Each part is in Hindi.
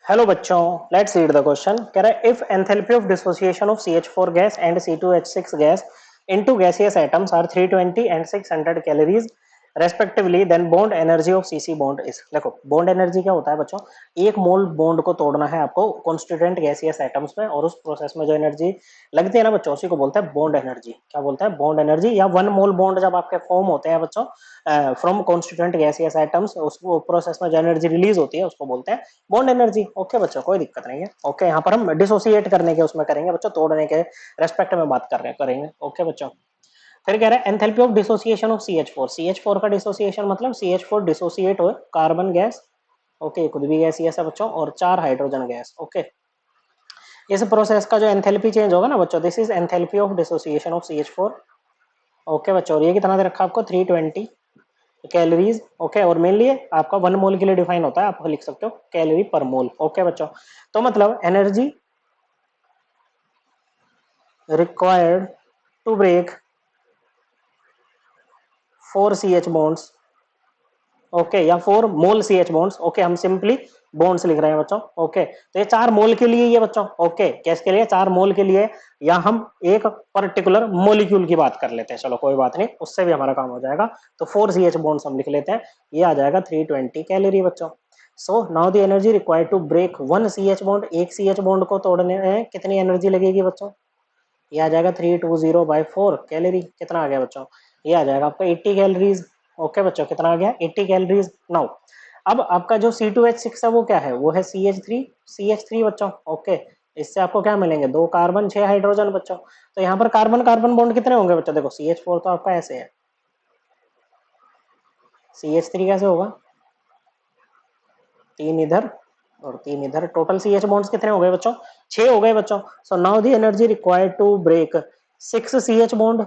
हेलो बच्चों, लेट्स रीड द क्वेश्चन। कह रहा है if enthalpy of dissociation of CH4 gas and C2H6 gas into gaseous atoms are 320 एंड 600 calories respectively, then bond energy of C C bond is. देखो बॉन्ड एनर्जी क्या होता है बच्चों, एक मोल बॉन्ड को तोड़ना है आपको कॉन्स्टिट्यूएंट गैसियस एटम्स में, और उस प्रोसेस में जो एनर्जी लगती है ना बच्चों, उसी को बोलते हैं बॉन्ड एनर्जी। क्या बोलते हैं? Bond energy. या वन मोल बॉन्ड जब आपके फॉर्म होते हैं बच्चों फ्रॉम कॉन्स्टिट्यूएंट गैसियस एटम्स, उस प्रोसेस में जो एनर्जी रिलीज होती है उसको बोलते हैं बॉन्ड एनर्जी। ओके बच्चों, कोई दिक्कत नहीं है। ओके, यहाँ पर हम डिसोसिएट करने के उसमें करेंगे बच्चों, तोड़ने के रेस्पेक्ट में बात कर रहे करेंगे। ओके बच्चों, फिर कह रहे हैं enthalpy of dissociation of CH4। CH4 का डिसोसिएशन मतलब CH4 डिसोसिएट हो कार्बन गैस, ओके, खुद भी गैस है बच्चों, और 4 हाइड्रोजन गैस। ओके, इस प्रोसेस का जो एंथैल्पी चेंज होगा ना बच्चों, this is enthalpy of dissociation of CH4। Okay बच्चों, और ये कितना दे रखा आपको? 320 कैलोरीज। ओके, और मेनली आपका 1 मोल के लिए डिफाइन होता है, आप लिख सकते हो कैलोरी पर मोल। ओके बच्चों, तो मतलब energy required to break 4 CH bonds, okay, या 4 मोल CH बॉन्ड्स। ओके, हम सिंपली बॉन्ड्स लिख रहे हैं बच्चों। ओके, तो ये 4 मोल के लिए ये बच्चों। ओके, किसके लिए? 4 मोल के लिए, या हम एक पर्टिकुलर मोलिक्यूल की बात कर लेते हैं। चलो कोई बात नहीं, उससे भी हमारा काम हो जाएगा। तो 4 CH बॉन्ड्स हम लिख लेते हैं, ये आ जाएगा 320 कैलोरी बच्चों। So now the energy required to break 1 CH bond, एक CH बॉन्ड को तोड़ने में कितनी एनर्जी लगेगी बच्चों? ये आ जाएगा 320/4 कैलोरी। कितना आ गया बच्चों? ये आ जाएगा आपका 80 कैलोरीज। ओके बच्चों, कितना आ गया? 80 कैलोरीज। नाउ अब आपका जो C2H6 है वो क्या है? वो है CH3 बच्चों। ओके, इससे आपको क्या मिलेंगे? 2 कार्बन 6 हाइड्रोजन बच्चों। तो यहाँ पर कार्बन कार्बन बॉन्ड कितने होंगे बच्चों? देखो CH4 तो आपका ऐसे है, CH3 कैसे होगा? 3 इधर और 3 इधर, टोटल CH बॉन्ड्स कितने हो गए बच्चों? 6 हो गए बच्चों। So now the energy required to break 6 CH bond,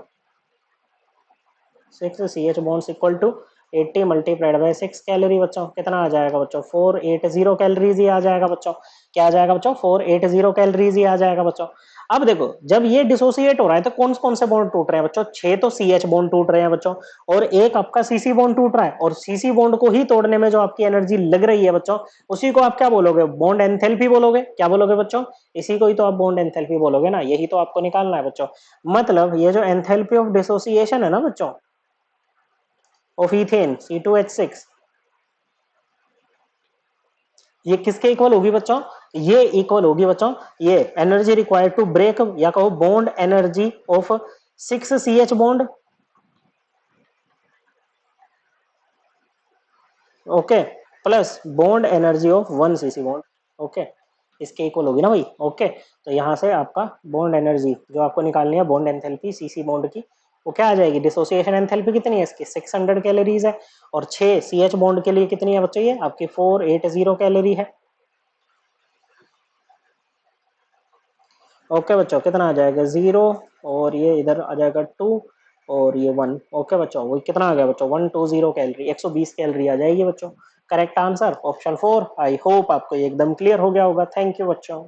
6 CH bonds equal to 80 multiplied by 6 calorie बच्चों। कितना आ जाएगा बच्चों? 480 कैलोरीज ही आ जाएगा बच्चों। क्या आ जाएगा बच्चों? 480 कैलोरीज ही आ जाएगा बच्चों। अब देखो, जब ये डिसोसिएट हो रहा है तो कौन कौन से बॉन्ड टूट रहे हैं बच्चों? 6 तो CH बॉन्ड टूट रहे हैं बच्चों, और एक आपका CC बॉन्ड टूट रहा है। और CC बॉन्ड को ही तोड़ने में जो आपकी एनर्जी लग रही है बच्चों, उसी को आप क्या बोलोगे? बॉन्ड एंथैल्पी बोलोगे। क्या बोलोगे बच्चों? इसी को ही तो आप बॉन्ड एंथैल्पी बोलोगे ना, यही तो आपको निकालना है बच्चों। मतलब ये जो एंथैल्पी ऑफ डिसोसिएशन है ना बच्चों, ऑफ इथेन C2H6, ये किसके इक्वल होगी बच्चों? ये इक्वल होगी बच्चों, ये एनर्जी रिक्वायर्ड टू ब्रेक, या कहो bond energy of 6 CH bond, okay, plus bond energy of 1 CC bond. Okay, इसके इक्वल होगी ना भाई। ओके, तो यहां से आपका बॉन्ड एनर्जी जो आपको निकालनी है, बॉन्ड एंथैल्पी CC बॉन्ड की, वो क्या आ जाएगी? डिसोसिएशन एंथैल्पी कितनी है इसकी? 600 कैलोरीज है। और 6 CH बॉन्ड के लिए कितनी है बच्चों? ये आपकी 480 कैलोरी है। ओके बच्चों, कितना आ जाएगा? 0, और ये इधर आ जाएगा 2, और ये 1। ओके बच्चों, वो कितना आ गया बच्चों? 120 कैलोरी, 120 कैलोरी आ जाएगी बच्चों। Correct answer option 4। I hope आपको ये एकदम क्लियर हो गया होगा। थैंक यू बच्चों।